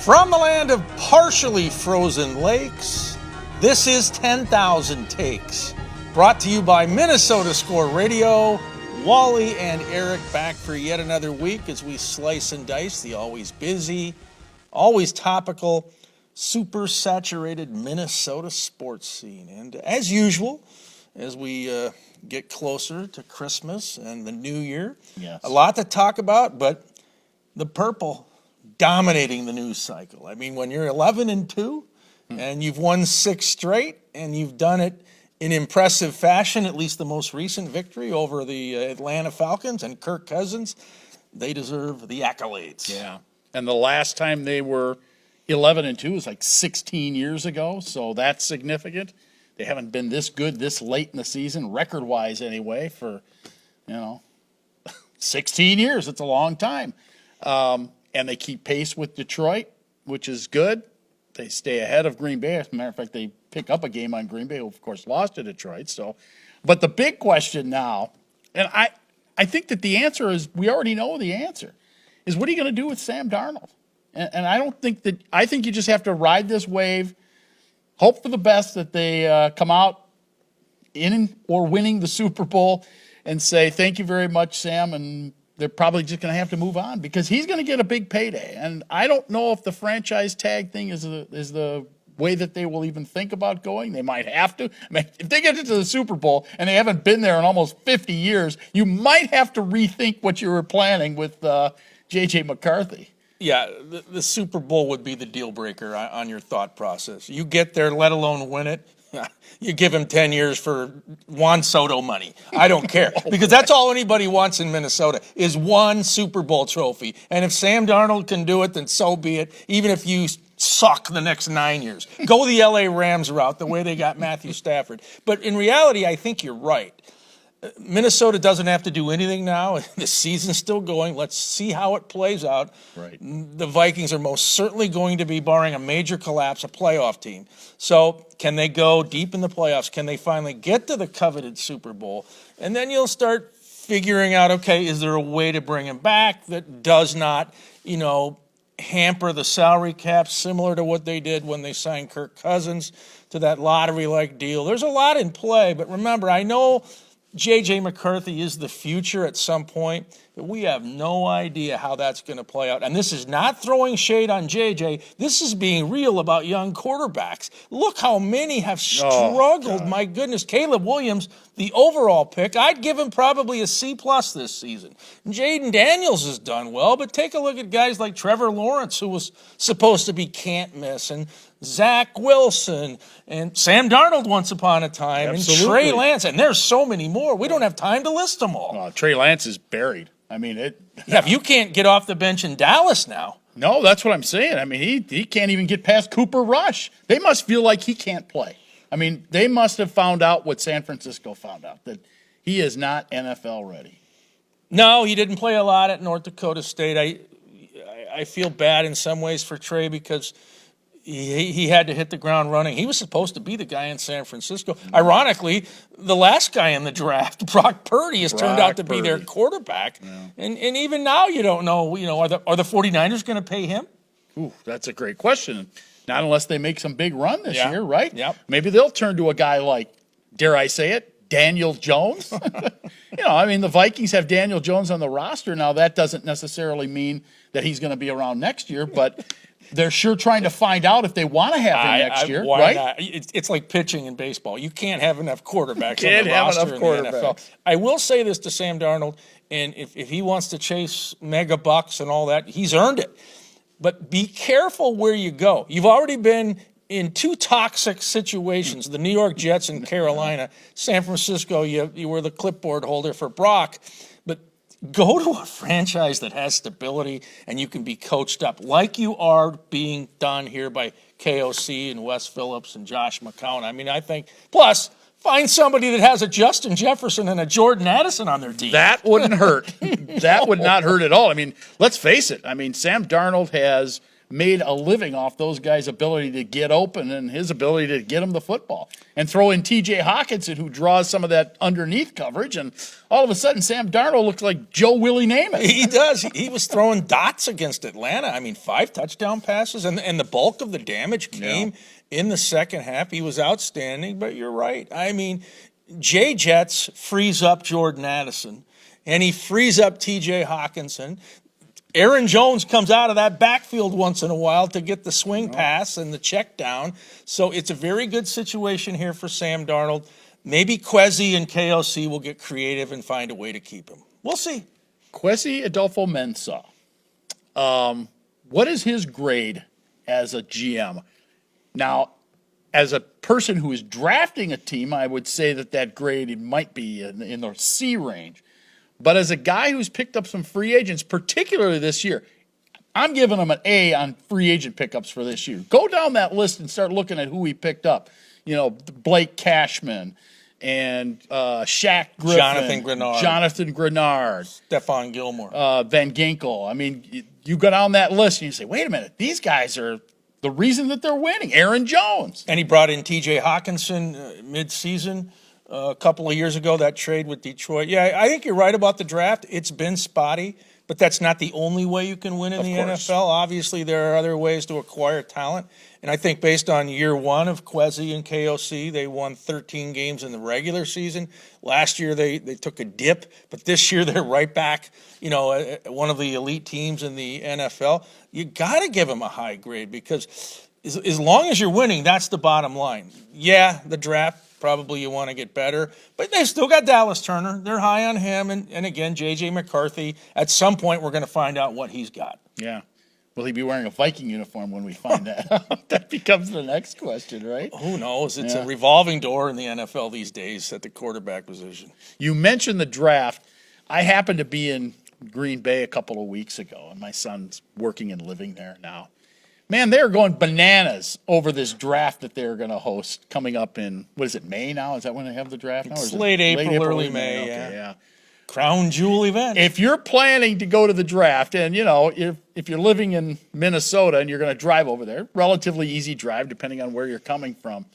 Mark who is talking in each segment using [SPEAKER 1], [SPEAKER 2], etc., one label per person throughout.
[SPEAKER 1] From the land of partially frozen lakes, this is 10,000 Takes, brought to you by Minnesota Score Radio. Wally and Eric back for yet another week as we slice and dice the always busy, always topical, super saturated Minnesota sports scene. And as usual, as we get closer to Christmas and the New Year,
[SPEAKER 2] yes,
[SPEAKER 1] a lot to talk about, but the purple dominating the news cycle. I mean, when you're 11-2 and you've won 6 straight and you've done it in impressive fashion, at least the most recent victory over the Atlanta Falcons and Kirk Cousins, they deserve the accolades.
[SPEAKER 2] Yeah, and the last time they were 11-2 was like 16 years ago, so that's significant. They haven't been this good this late in the season, record-wise anyway, for, 16 years. It's a long time. And they keep pace with Detroit, which is good. They stay ahead of Green Bay. As a matter of fact, they pick up a game on Green Bay, who, of course, lost to Detroit. So, but the big question now, and I think that the answer is, we already know the answer, is what are you going to do with Sam Darnold? And I think you just have to ride this wave, hope for the best that they come out in or winning the Super Bowl and say, thank you very much, Sam, and they're probably just going to have to move on because he's going to get a big payday. And I don't know if the franchise tag thing is the way that they will even think about going. They might have to. I mean, if they get into the Super Bowl and they haven't been there in almost 50 years, you might have to rethink what you were planning with J.J. McCarthy.
[SPEAKER 1] Yeah, the Super Bowl would be the deal breaker on your thought process. You get there, let alone win it. You give him 10 years for Juan Soto money. I don't care. Because that's all anybody wants in Minnesota is one Super Bowl trophy. And if Sam Darnold can do it, then so be it, even if you suck the next 9 years. Go the L.A. Rams route, the way they got Matthew Stafford. But in reality, I think you're right. Minnesota doesn't have to do anything now. The season's still going. Let's see how it plays out.
[SPEAKER 2] Right.
[SPEAKER 1] The Vikings are most certainly going to be, barring a major collapse, a playoff team. So can they go deep in the playoffs? Can they finally get to the coveted Super Bowl? And then you'll start figuring out, okay, is there a way to bring him back that does not, hamper the salary cap, similar to what they did when they signed Kirk Cousins to that lottery-like deal? There's a lot in play, but remember, I know J.J. McCarthy is the future at some point, but we have no idea how that's going to play out. And this is not throwing shade on J.J. This is being real about young quarterbacks. Look how many have struggled. My goodness, Caleb Williams, the overall pick, I'd give him probably a C+ this season. Jaden Daniels has done well, but take a look at guys like Trevor Lawrence, who was supposed to be can't miss, and Zach Wilson, and Sam Darnold once upon a time,
[SPEAKER 2] Absolutely.
[SPEAKER 1] and Trey Lance, and there's so many more. We don't have time to list them all.
[SPEAKER 2] Trey Lance is buried. I mean,
[SPEAKER 1] if you can't get off the bench in Dallas now.
[SPEAKER 2] No, that's what I'm saying. I mean, he can't even get past Cooper Rush. They must feel like he can't play. I mean, they must have found out what San Francisco found out, that he is not NFL ready.
[SPEAKER 1] No, he didn't play a lot at North Dakota State. I feel bad in some ways for Trey because he had to hit the ground running. He was supposed to be the guy in San Francisco. Ironically, the last guy in the draft, Brock Purdy, has turned out to be their quarterback. Yeah. And even now you don't know, are the 49ers going to pay him?
[SPEAKER 2] Ooh, that's a great question. Not unless they make some big run this year, right?
[SPEAKER 1] Yep.
[SPEAKER 2] Maybe they'll turn to a guy like, dare I say it, Daniel Jones. The Vikings have Daniel Jones on the roster. Now, that doesn't necessarily mean that he's going to be around next year, but they're sure trying to find out if they want to have him next year, right?
[SPEAKER 1] Not? It's like pitching in baseball. You can't have enough quarterbacks on the roster in the NFL. I will say this to Sam Darnold, and if he wants to chase mega bucks and all that, he's earned it. But be careful where you go. You've already been in 2 toxic situations, the New York Jets and Carolina. San Francisco, you were the clipboard holder for Brock. But go to a franchise that has stability and you can be coached up like you are being done here by KOC and Wes Phillips and Josh McCown. I mean, I think, plus, find somebody that has a Justin Jefferson and a Jordan Addison on their team.
[SPEAKER 2] That wouldn't hurt. That would not hurt at all. I mean, let's face it. I mean, Sam Darnold has made a living off those guys' ability to get open and his ability to get them the football. And throw in T.J. Hawkinson, who draws some of that underneath coverage, and all of a sudden Sam Darnold looks like Joe Willie Namath.
[SPEAKER 1] He does. He was throwing dots against Atlanta. I mean, 5 touchdown passes, and the bulk of the damage came in the second half. He was outstanding, but you're right. I mean, Jay Jets frees up Jordan Addison, and he frees up T.J. Hawkinson. Aaron Jones comes out of that backfield once in a while to get the swing pass and the check down. So it's a very good situation here for Sam Darnold. Maybe Kwesi and KOC will get creative and find a way to keep him. We'll see.
[SPEAKER 2] Kwesi Adolfo-Mensah. What is his grade as a GM? Now, as a person who is drafting a team, I would say that grade might be in the C range. But as a guy who's picked up some free agents, particularly this year, I'm giving him an A on free agent pickups for this year. Go down that list and start looking at who he picked up. You know, Blake Cashman and Shaq Griffin. Jonathan Grenard.
[SPEAKER 1] Stephon Gilmore.
[SPEAKER 2] Van Ginkel. I mean, you go down that list and you say, wait a minute, these guys are the reason that they're winning. Aaron Jones.
[SPEAKER 1] And he brought in T.J. Hawkinson mid-season. A couple of years ago, that trade with Detroit. Yeah, I think you're right about the draft. It's been spotty, but that's not the only way you can win in the NFL. Obviously, there are other ways to acquire talent. And I think based on year one of Kwesi and KOC, they won 13 games in the regular season. Last year, they took a dip, but this year they're right back, one of the elite teams in the NFL. You got to give them a high grade because as long as you're winning, that's the bottom line. Yeah, the draft, probably you want to get better. But they've still got Dallas Turner. They're high on him. And again, J.J. McCarthy. At some point, we're going to find out what he's got.
[SPEAKER 2] Yeah. Will he be wearing a Viking uniform when we find that out? That becomes the next question, right?
[SPEAKER 1] Who knows? It's a revolving door in the NFL these days at the quarterback position.
[SPEAKER 2] You mentioned the draft. I happened to be in Green Bay a couple of weeks ago, and my son's working and living there now. Man, they're going bananas over this draft that they're going to host coming up in, May now? Is that when they have the draft now?
[SPEAKER 1] It's late April, early May.
[SPEAKER 2] Okay, yeah.
[SPEAKER 1] Crown jewel event.
[SPEAKER 2] If you're planning to go to the draft, and, if you're living in Minnesota and you're going to drive over there, relatively easy drive depending on where you're coming from,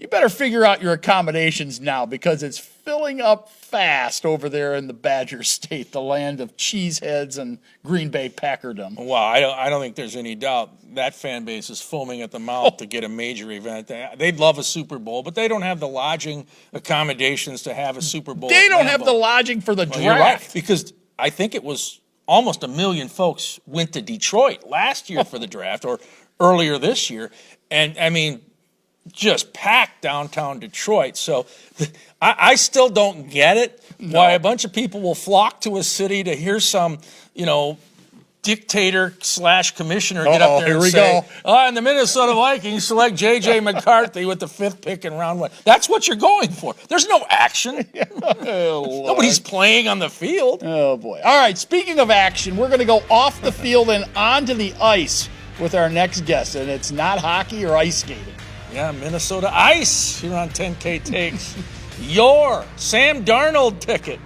[SPEAKER 2] you better figure out your accommodations now because it's filling up fast over there in the Badger State, the land of cheeseheads and Green Bay Packerdom.
[SPEAKER 1] Well, I don't think there's any doubt that fan base is foaming at the mouth to get a major event. They'd love a Super Bowl, but they don't have the lodging accommodations to have a Super Bowl.
[SPEAKER 2] They don't have the lodging for the draft.
[SPEAKER 1] You're right, because I think it was almost 1 million folks went to Detroit last year for the draft or earlier this year. And, I mean, just packed downtown Detroit. So I still don't get it why a bunch of people will flock to a city to hear some, dictator / commissioner get up there and say, and the Minnesota Vikings select J.J. McCarthy with the 5th pick in round 1. That's what you're going for. There's no action. Nobody's playing on the field.
[SPEAKER 2] Oh, boy. All right, speaking of action, we're going to go off the field and onto the ice with our next guest, and it's not hockey or ice skating.
[SPEAKER 1] Yeah, Minnesota Ice here on 10K Takes. Your Sam Darnold ticket.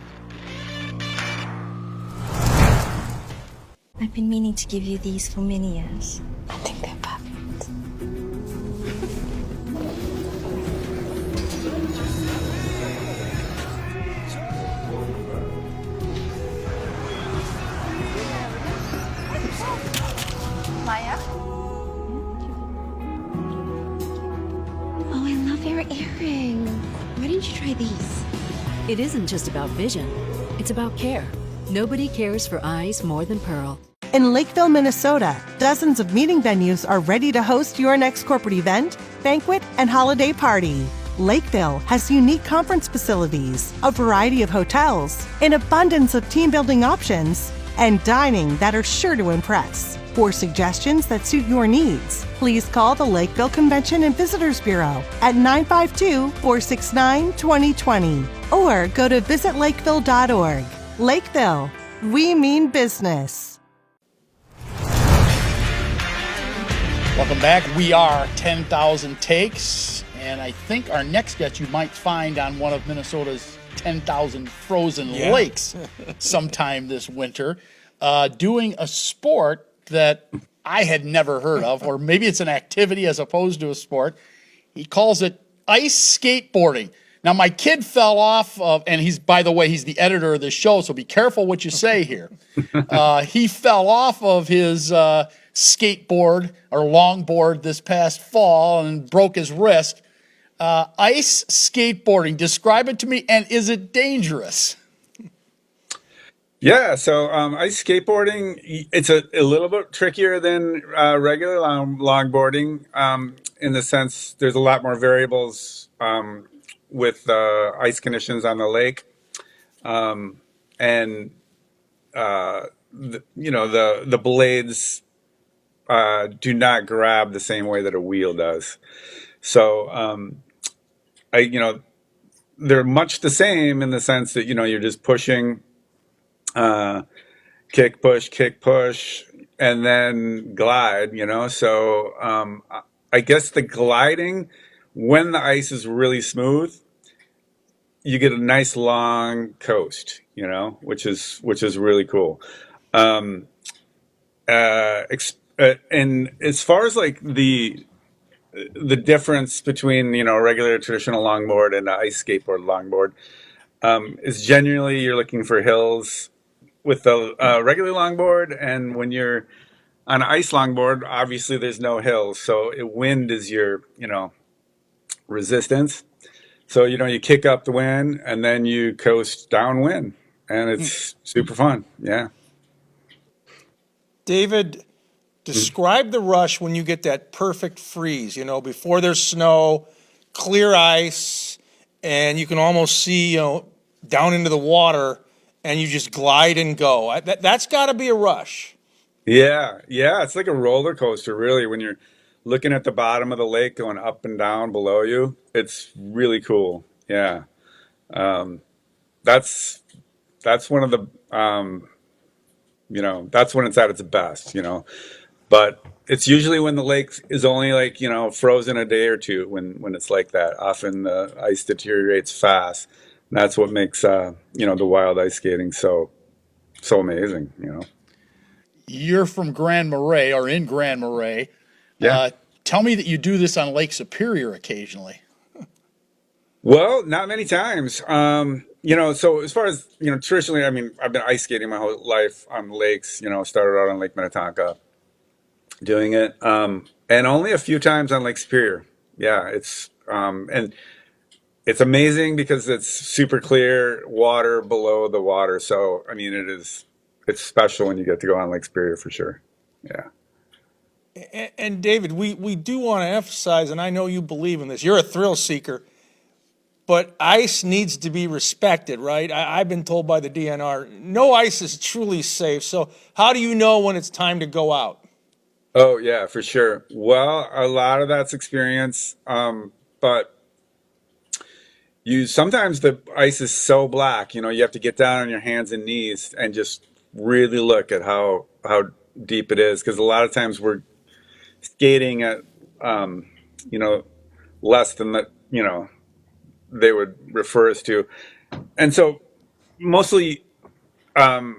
[SPEAKER 3] I've been meaning to give you these for many years. I think they're perfect.
[SPEAKER 4] Maya?
[SPEAKER 3] Oh, I love your earrings. Why didn't you try these?
[SPEAKER 5] It isn't just about vision. It's about care. Nobody cares for eyes more than Pearl.
[SPEAKER 6] In Lakeville, Minnesota, dozens of meeting venues are ready to host your next corporate event, banquet, and holiday party. Lakeville has unique conference facilities, a variety of hotels, an abundance of team-building options, and dining that are sure to impress. For suggestions that suit your needs, please call the Lakeville Convention and Visitors Bureau at 952-469-2020 or go to visitlakeville.org. Lakeville, we mean business.
[SPEAKER 2] Welcome back. We are 10,000 Takes, and I think our next guest you might find on one of Minnesota's 10,000 frozen lakes sometime this winter, doing a sport that I had never heard of, or maybe it's an activity as opposed to a sport. He calls it ice skateboarding. Now, my kid fell off of, and he's, by the way, he's the editor of this show, so be careful what you say here. He fell off of his skateboard or longboard this past fall and broke his wrist. Ice skateboarding, describe it to me, and is it dangerous?
[SPEAKER 7] Yeah, so ice skateboarding, it's a little bit trickier than regular longboarding in the sense there's a lot more variables with ice conditions on the lake. And, the blades do not grab the same way that a wheel does. So, they're much the same in the sense that, you're just pushing kick, push, and then glide, So I guess the gliding, when the ice is really smooth, you get a nice long coast, which is really cool. And as far as like the difference between, regular traditional longboard and ice skateboard longboard, is generally you're looking for hills with the regular longboard, and when you're on an ice longboard, obviously there's no hills, so wind is your resistance. So you kick up the wind and then you coast downwind, and it's super fun. Yeah.
[SPEAKER 1] David, describe the rush when you get that perfect freeze, before there's snow, clear ice, and you can almost see, down into the water, and you just glide and go. That's got to be a rush.
[SPEAKER 7] Yeah, it's like a roller coaster, really. When you're looking at the bottom of the lake going up and down below you, it's really cool. Yeah, that's one of the that's when it's at its best. But it's usually when the lake is only like frozen a day or two when it's like that. Often the ice deteriorates fast. And that's what makes the wild ice skating so amazing.
[SPEAKER 2] You're from Grand Marais, or in Grand Marais.
[SPEAKER 7] Yeah.
[SPEAKER 2] Tell me that you do this on Lake Superior occasionally.
[SPEAKER 7] Well, not many times. So as far as, traditionally, I mean, I've been ice skating my whole life on lakes, started out on Lake Minnetonka doing it. And only a few times on Lake Superior. Yeah, and it's amazing because it's super clear water below the water. So, I mean, it's special when you get to go on Lake Superior for sure. Yeah.
[SPEAKER 1] And David, we do want to emphasize, and I know you believe in this, you're a thrill seeker, but ice needs to be respected, right? I've been told by the DNR, no ice is truly safe. So how do you know when it's time to go out?
[SPEAKER 7] Oh, yeah, for sure. Well, a lot of that's experience, but sometimes the ice is so black, you have to get down on your hands and knees and just really look at how deep it is, because a lot of times we're skating at less than that they would refer us to, and so mostly I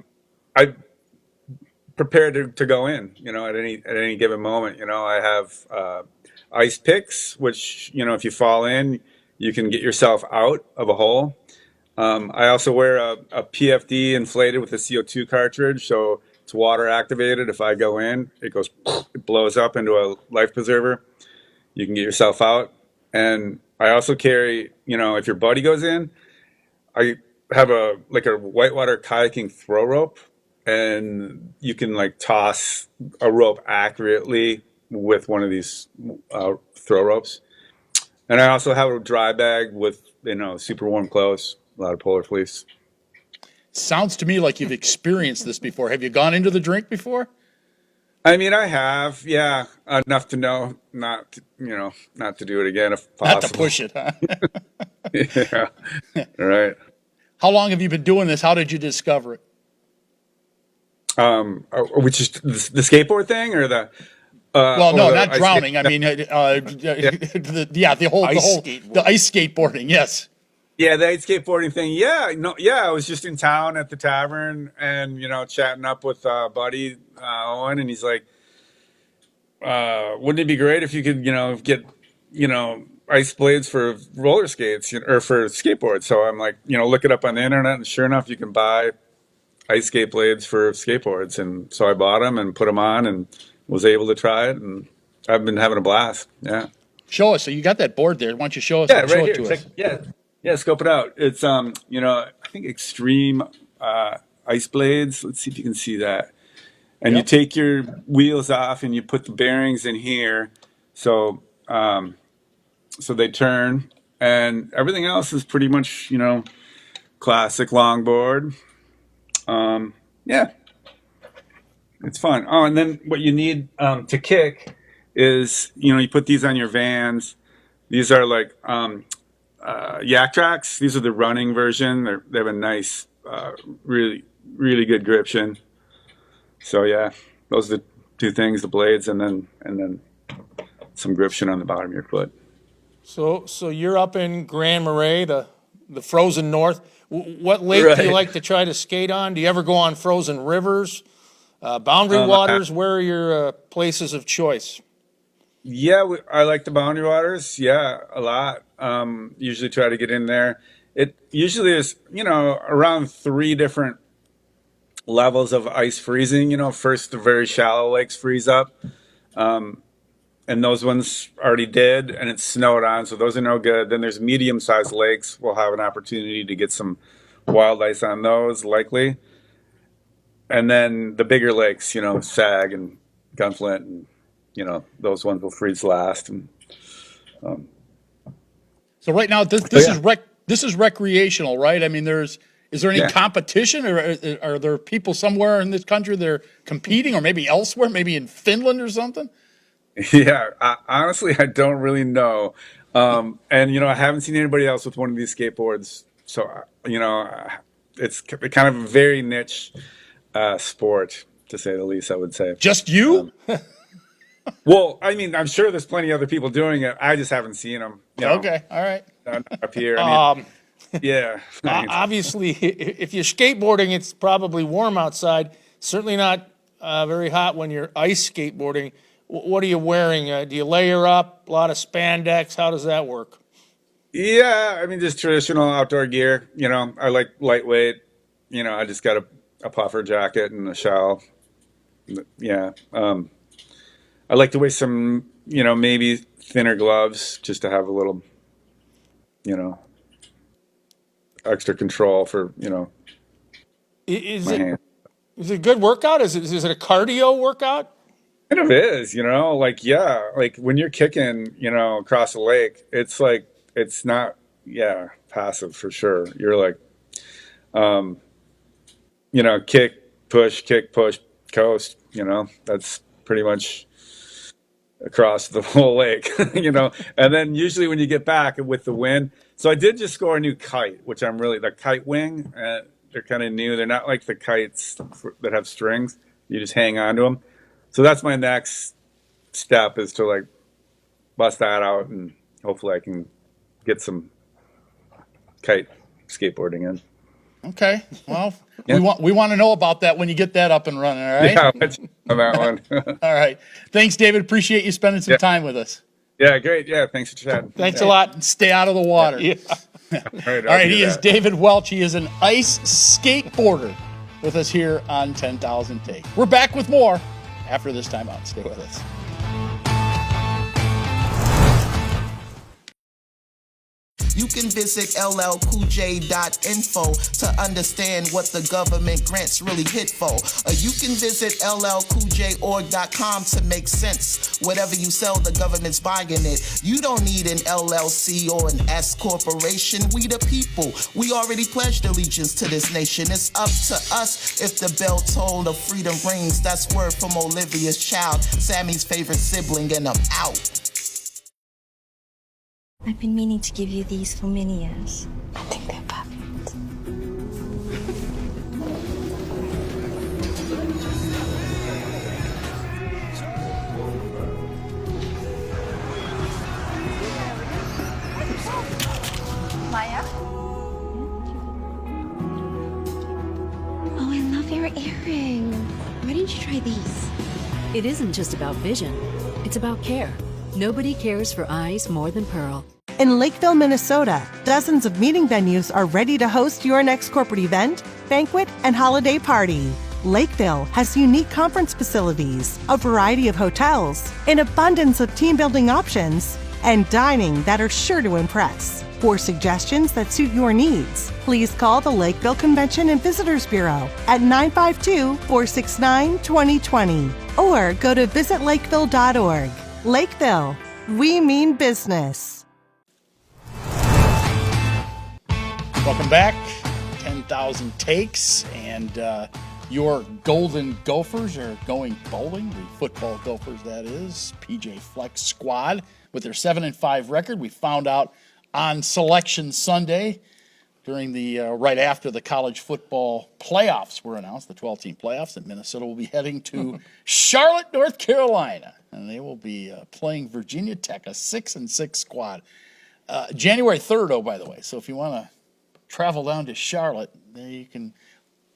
[SPEAKER 7] prepared to go in at any given moment. I have ice picks, which if you fall in, you can get yourself out of a hole. I also wear a PFD inflated with a CO2 cartridge, so it's water activated. If I go in, it blows up into a life preserver. You can get yourself out. And I also carry, if your buddy goes in, I have a whitewater kayaking throw rope, and you can toss a rope accurately with one of these throw ropes. And I also have a dry bag with, super warm clothes, a lot of polar fleece.
[SPEAKER 2] Sounds to me like you've experienced this before. Have you gone into the drink before?
[SPEAKER 7] I mean, I have, yeah, enough to know not to do it again if possible.
[SPEAKER 2] Not to push it, huh?
[SPEAKER 7] Yeah, right.
[SPEAKER 2] How long have you been doing this? How did you discover it?
[SPEAKER 7] Which is the skateboard thing, or the?
[SPEAKER 2] Well, no, not
[SPEAKER 7] ice
[SPEAKER 2] drowning. I mean, the ice skateboarding. Yes.
[SPEAKER 7] Yeah, the ice skateboarding thing. Yeah, I was just in town at the tavern and chatting up with buddy Owen, and he's like, wouldn't it be great if you could, get, ice blades for roller skates or for skateboards? So I'm like, look it up on the internet, and sure enough, you can buy ice skate blades for skateboards. And so I bought them and put them on and was able to try it, and I've been having a blast. Yeah.
[SPEAKER 2] Show us. So you got that board there. Why don't you show us?
[SPEAKER 7] Yeah,
[SPEAKER 2] Show
[SPEAKER 7] right
[SPEAKER 2] it
[SPEAKER 7] here.
[SPEAKER 2] to us.
[SPEAKER 7] Yeah, scope it out. It's I think extreme ice blades. Let's see if you can see that. And you
[SPEAKER 2] Yep.
[SPEAKER 7] take your wheels off and you put the bearings in here, so so they turn, and everything else is pretty much classic longboard. Yeah, it's fun. Oh, and then what you need to kick is you put these on your Vans. These are like Yak Tracks. These are the running version. They have a nice, really, really good gription. So yeah, those are the two things: the blades, and then some gription on the bottom of your foot.
[SPEAKER 1] So you're up in Grand Marais, the frozen north. What lake do you
[SPEAKER 7] Right.
[SPEAKER 1] like to try to skate on? Do you ever go on frozen rivers, boundary waters? Where are your places of choice?
[SPEAKER 7] Yeah, I like the boundary waters. Yeah, a lot. Usually try to get in there. It usually is, around 3 different levels of ice freezing. First the very shallow lakes freeze up, and those ones already did, and it snowed on, so those are no good. Then there's medium-sized lakes. We'll have an opportunity to get some wild ice on those, likely. And then the bigger lakes, Sag and Gunflint, and those ones will freeze last. And
[SPEAKER 2] So right now, this
[SPEAKER 7] yeah.
[SPEAKER 2] this is recreational, right? I mean, is there any
[SPEAKER 7] Yeah.
[SPEAKER 2] competition, or are there people somewhere in this country that are competing, or maybe elsewhere, maybe in Finland or something?
[SPEAKER 7] Yeah, honestly, I don't really know. And, I haven't seen anybody else with one of these skateboards. So, it's kind of a very niche sport, to say the least, I would say.
[SPEAKER 2] Just you?
[SPEAKER 7] Well, I mean, I'm sure there's plenty of other people doing it. I just haven't seen them.
[SPEAKER 2] Okay, all right.
[SPEAKER 7] Up here. I mean, yeah.
[SPEAKER 1] Obviously, if you're skateboarding, it's probably warm outside. Certainly not very hot when you're ice skateboarding. What are you wearing? Do you layer up? A lot of spandex? How does that work?
[SPEAKER 7] Yeah, I mean, just traditional outdoor gear. I like lightweight. I just got a puffer jacket and a shawl. Yeah. I like to wear some, maybe thinner gloves just to have a little, extra control for,
[SPEAKER 1] Is
[SPEAKER 7] my
[SPEAKER 1] it
[SPEAKER 7] hand.
[SPEAKER 1] is it a good workout? Is it a cardio workout?
[SPEAKER 7] Kind of is, like, yeah, like when you're kicking, across a lake, it's like, it's not, yeah, passive for sure. You're like, kick, push, coast, that's pretty much across the whole lake, and then usually when you get back with the wind. So I did just score a new kite, which the kite wing, they're kind of new. They're not like the kites that have strings. You just hang on to them. So that's my next step, is to like bust that out, and hopefully I can get some kite skateboarding in.
[SPEAKER 2] Okay. Well,
[SPEAKER 7] Yeah.
[SPEAKER 2] we want to know about that when you get that up and running. All right.
[SPEAKER 7] Yeah, let's on that one.
[SPEAKER 2] All right. Thanks, David. Appreciate you spending some time with us.
[SPEAKER 7] Yeah, great. Yeah, thanks for chatting.
[SPEAKER 1] Thanks a lot.
[SPEAKER 2] Stay out of the water.
[SPEAKER 1] Yeah.
[SPEAKER 7] All right,
[SPEAKER 2] All right. He is David Welch. He is an ice skateboarder with us here on 10,000 Take. We're back with more after this timeout. Stay with us.
[SPEAKER 8] You can visit llcoolj.info to understand what the government grants really hit for. You can visit llcoolj.org.com to make sense. Whatever you sell, the government's buying it. You don't need an LLC or an S corporation. We the people. We already pledged allegiance to this nation. It's up to us if the bell toll of freedom rings. That's word from Olivia's child, Sammy's favorite sibling, and I'm out.
[SPEAKER 3] I've been meaning to give you these for many years. I think they're perfect.
[SPEAKER 4] Maya?
[SPEAKER 3] Oh, I love your earring. Why didn't you try these?
[SPEAKER 5] It isn't just about vision, It's about care. Nobody cares for eyes more than Pearl.
[SPEAKER 6] In Lakeville, Minnesota, dozens of meeting venues are ready to host your next corporate event, banquet, and holiday party. Lakeville has unique conference facilities, a variety of hotels, an abundance of team building options, and dining that are sure to impress. For suggestions that suit your needs, please call the Lakeville Convention and Visitors Bureau at 952-469-2020 or go to visitlakeville.org. Lakeville, we mean business.
[SPEAKER 2] Welcome back. 10,000 takes, and your Golden Gophers are going bowling. The football Gophers, that is. PJ Fleck's squad with their 7-5 record. We found out on Selection Sunday during the right after the college football playoffs were announced, the 12-team playoffs, that Minnesota will be heading to Charlotte, North Carolina, and they will be playing Virginia Tech, a 6-6 squad. January 3rd, oh, by the way. So if you want to travel down to Charlotte, there you can,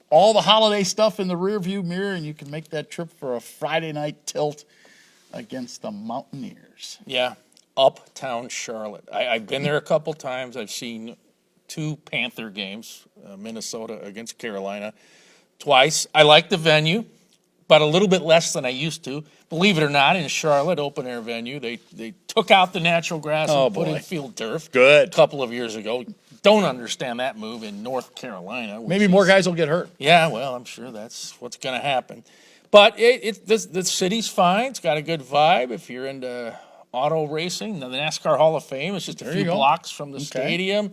[SPEAKER 2] all the holiday stuff in the rearview mirror, and you can make that trip for a Friday night tilt against the Mountaineers.
[SPEAKER 1] Yeah, uptown Charlotte. I've been there a couple times. I've seen 2 Panther games, Minnesota against Carolina, twice. I like the venue, but a little bit less than I used to. Believe it or not, in Charlotte, open air venue, they took out the natural grass and put in field turf.
[SPEAKER 2] Good.
[SPEAKER 1] A couple of years ago. Don't understand that move in North Carolina.
[SPEAKER 2] Maybe more guys will get hurt.
[SPEAKER 1] Yeah, well, I'm sure that's what's going to happen. But the city's fine. It's got a good vibe. If you're into auto racing, the NASCAR Hall of Fame is just a few blocks from the stadium.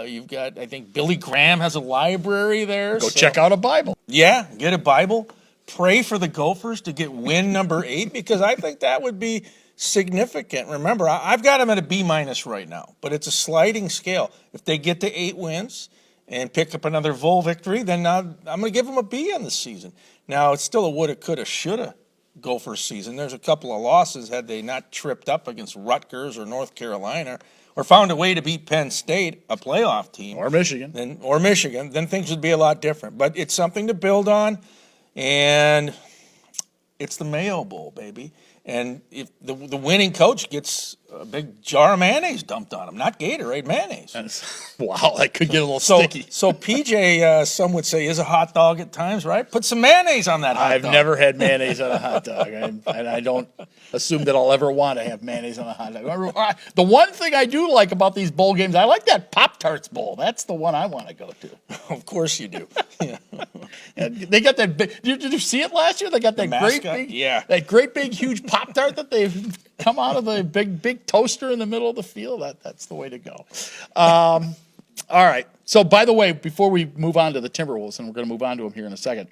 [SPEAKER 1] You've got, I think, Billy Graham has a library there.
[SPEAKER 2] Go check out a Bible.
[SPEAKER 1] Yeah, get a Bible. Pray for the Gophers to get win number 8, because I think that would be significant. Remember, I've got them at a B- right now, but it's a sliding scale. If they get to 8 wins and pick up another Vol victory, then I'm going to give them a B on the season. Now, it's still a woulda, coulda, shoulda Gophers season. There's a couple of losses had they not tripped up against Rutgers or North Carolina or found a way to beat Penn State, a playoff team.
[SPEAKER 2] Or Michigan.
[SPEAKER 1] Then things would be a lot different. But it's something to build on, and it's the Mayo Bowl, baby. And if the winning coach gets a big jar of mayonnaise dumped on him, not Gatorade, mayonnaise.
[SPEAKER 2] Wow, that could get a little sticky.
[SPEAKER 1] So PJ, some would say, is a hot dog at times, right? Put some mayonnaise on that hot dog.
[SPEAKER 2] I've never had mayonnaise on a hot dog, and I don't assume that I'll ever want to have mayonnaise on a hot dog. The one thing I do like about these bowl games, I like that Pop-Tarts bowl. That's the one I want to go to.
[SPEAKER 1] Of course you do. Yeah.
[SPEAKER 2] And they got that big, did you see it last year? They got that that great big huge Pop-Tart that they've come out of the big toaster in the middle of the field. That's the way to go. All right. So, by the way, before we move on to the Timberwolves, and we're going to move on to them here in a second,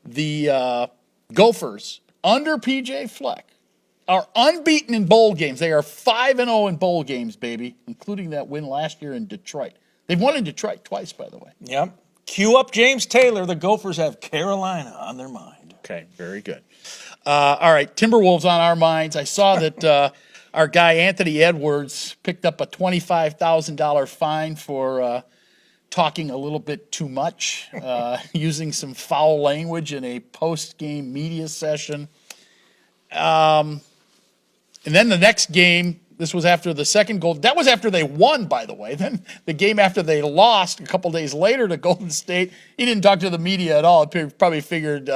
[SPEAKER 2] the Gophers, under P.J. Fleck, are unbeaten in bowl games. They are 5-0 in bowl games, baby, including that win last year in Detroit. They've won in Detroit twice, by the way.
[SPEAKER 1] Yep. Cue up James Taylor. The Gophers have Carolina on their mind.
[SPEAKER 2] Okay, very good. All right, Timberwolves on our minds. I saw that our guy Anthony Edwards picked up a $25,000 fine for talking a little bit too much, using some foul language in a post-game media session. And then the next game, this was after the second goal. That was after they won, by the way. Then the game after they lost a couple days later to Golden State, he didn't talk to the media at all. He probably figured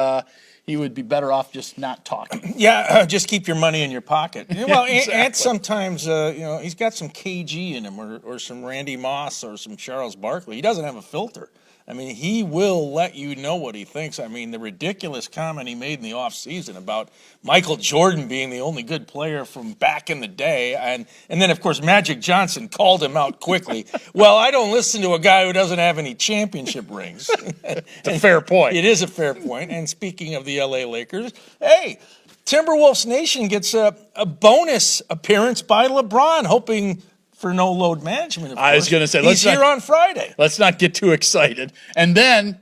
[SPEAKER 2] he would be better off just not talking.
[SPEAKER 1] Yeah, just keep your money in your pocket. Well,
[SPEAKER 2] Exactly.
[SPEAKER 1] Ant sometimes, he's got some KG in him or some Randy Moss or some Charles Barkley. He doesn't have a filter. I mean, he will let you know what he thinks. I mean, the ridiculous comment he made in the offseason about Michael Jordan being the only good player from back in the day. And then, of course, Magic Johnson called him out quickly. Well, I don't listen to a guy who doesn't have any championship rings.
[SPEAKER 2] It's a fair point.
[SPEAKER 1] It is a fair point. And speaking of the L.A. Lakers, hey, Timberwolves Nation gets a bonus appearance by LeBron, hoping for no load management.
[SPEAKER 2] I was going to say,
[SPEAKER 1] he's here on Friday.
[SPEAKER 2] Let's not get too excited. And then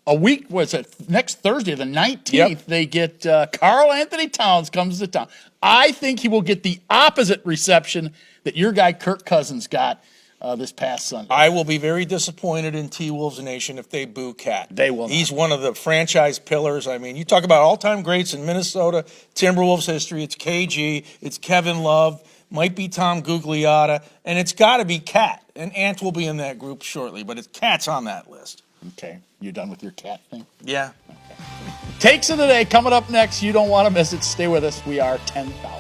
[SPEAKER 2] a week, next Thursday, the 19th, they get Karl Anthony Towns comes to town. I think he will get the opposite reception that your guy Kirk Cousins got this past Sunday.
[SPEAKER 1] I will be very disappointed in T-Wolves Nation if they boo Cat.
[SPEAKER 2] They will not.
[SPEAKER 1] He's one of the franchise pillars. I mean, you talk about all-time greats in Minnesota Timberwolves history. It's KG, it's Kevin Love, might be Tom Gugliotta, and it's got to be Cat. And Ant will be in that group shortly, but Cat's on that list.
[SPEAKER 2] Okay, you done with your Cat thing?
[SPEAKER 1] Yeah.
[SPEAKER 2] Takes of the day coming up next. You don't want to miss it. Stay with us. We are 10,000 Takes.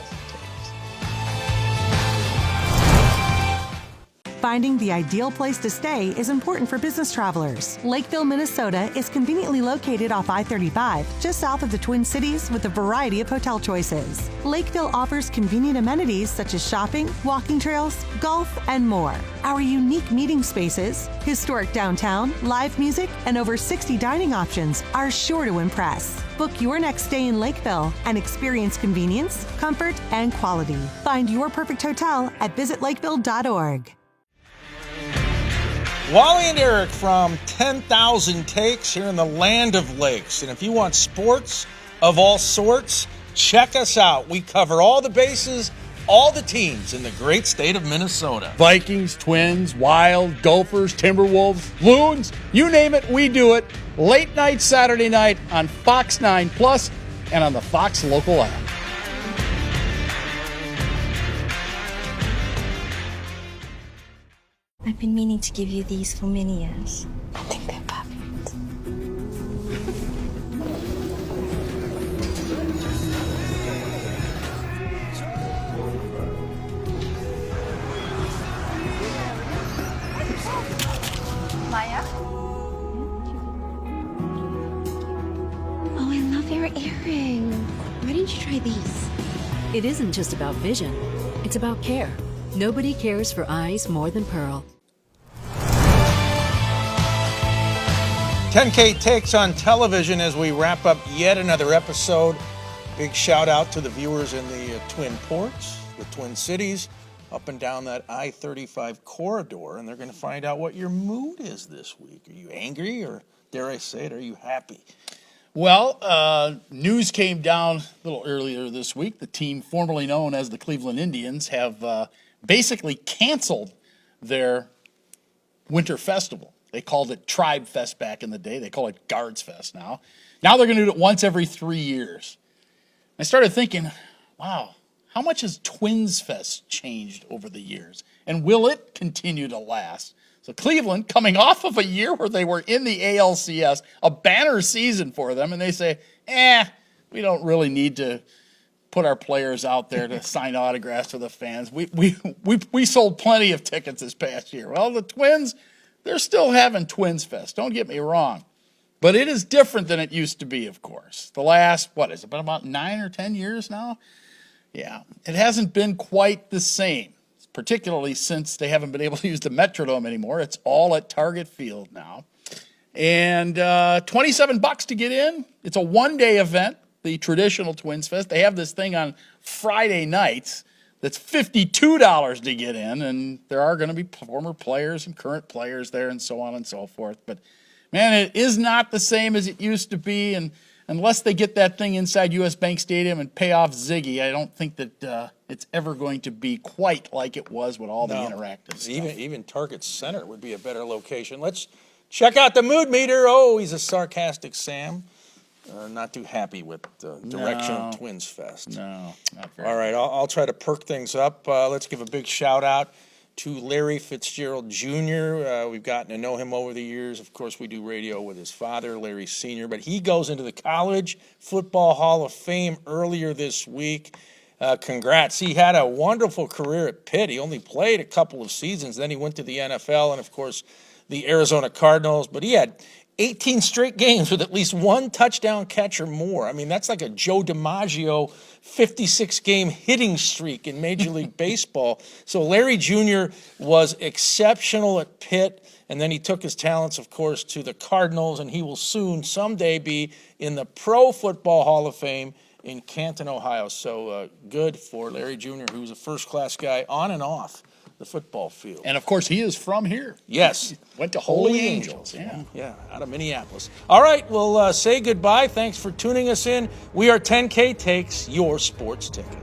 [SPEAKER 6] Finding the ideal place to stay is important for business travelers. Lakeville, Minnesota is conveniently located off I-35, just south of the Twin Cities, with a variety of hotel choices. Lakeville offers convenient amenities such as shopping, walking trails, golf, and more. Our unique meeting spaces, historic downtown, live music, and over 60 dining options are sure to impress. Book your next stay in Lakeville and experience convenience, comfort, and quality. Find your perfect hotel at visitlakeville.org.
[SPEAKER 1] Wally and Eric from 10,000 Takes here in the land of lakes. And if you want sports of all sorts, check us out. We cover all the bases, all the teams in the great state of Minnesota.
[SPEAKER 2] Vikings, Twins, Wild, Gophers, Timberwolves, Loons, you name it, we do it. Late night Saturday night on Fox 9 Plus and on the Fox local app.
[SPEAKER 4] I've been meaning to give you these for many years. I think they're perfect. Maya?
[SPEAKER 3] Oh, I love your earring. Why didn't you try these?
[SPEAKER 5] It isn't just about vision, it's about care. Nobody cares for eyes more than Pearl.
[SPEAKER 1] 10K Takes on television as we wrap up yet another episode. Big shout out to the viewers in the Twin Ports, the Twin Cities, up and down that I-35 corridor, and they're going to find out what your mood is this week. Are you angry, or dare I say it, are you happy?
[SPEAKER 2] Well, news came down a little earlier this week. The team formerly known as the Cleveland Indians have basically canceled their winter festival. They called it Tribe Fest back in the day. They call it Guards Fest now. Now they're going to do it once every 3 years. I started thinking, wow, how much has Twins Fest changed over the years? And will it continue to last? So Cleveland, coming off of a year where they were in the ALCS, a banner season for them, and they say, we don't really need to put our players out there to sign autographs for the fans. We sold plenty of tickets this past year. Well, the Twins, they're still having Twins Fest. Don't get me wrong. But it is different than it used to be, of course. The last, has it been about 9 or 10 years now? Yeah, it hasn't been quite the same, particularly since they haven't been able to use the Metrodome anymore. It's all at Target Field now. And $27 to get in. It's a one-day event, the traditional Twins Fest. They have this thing on Friday nights that's $52 to get in, and there are going to be former players and current players there and so on and so forth. But, man, it is not the same as it used to be, and unless they get that thing inside U.S. Bank Stadium and pay off Ziggy, I don't think that it's ever going to be quite like it was with all the interactive stuff.
[SPEAKER 1] Even Target Center would be a better location. Let's check out the mood meter. Oh, he's a sarcastic Sam. Not too happy with the direction of Twins Fest.
[SPEAKER 2] No, not very.
[SPEAKER 1] All right, I'll try to perk things up. Let's give a big shout out to Larry Fitzgerald Jr. We've gotten to know him over the years. Of course, we do radio with his father, Larry Sr., but he goes into the College Football Hall of Fame earlier this week. Congrats. He had a wonderful career at Pitt. He only played a couple of seasons. Then he went to the NFL and, of course, the Arizona Cardinals. But he had 18 straight games with at least one touchdown catch or more. I mean, that's like a Joe DiMaggio 56-game hitting streak in Major League Baseball. So Larry Jr. was exceptional at Pitt, and then he took his talents, of course, to the Cardinals, and he will soon, someday, be in the Pro Football Hall of Fame in Canton, Ohio. So good for Larry Jr., who's a first-class guy on and off the football field.
[SPEAKER 2] And, of course, he is from here.
[SPEAKER 1] Yes.
[SPEAKER 2] Went to Holy Angels.
[SPEAKER 1] Yeah, out of Minneapolis. All right, we'll say goodbye. Thanks for tuning us in. We are 10K Takes, your sports ticket.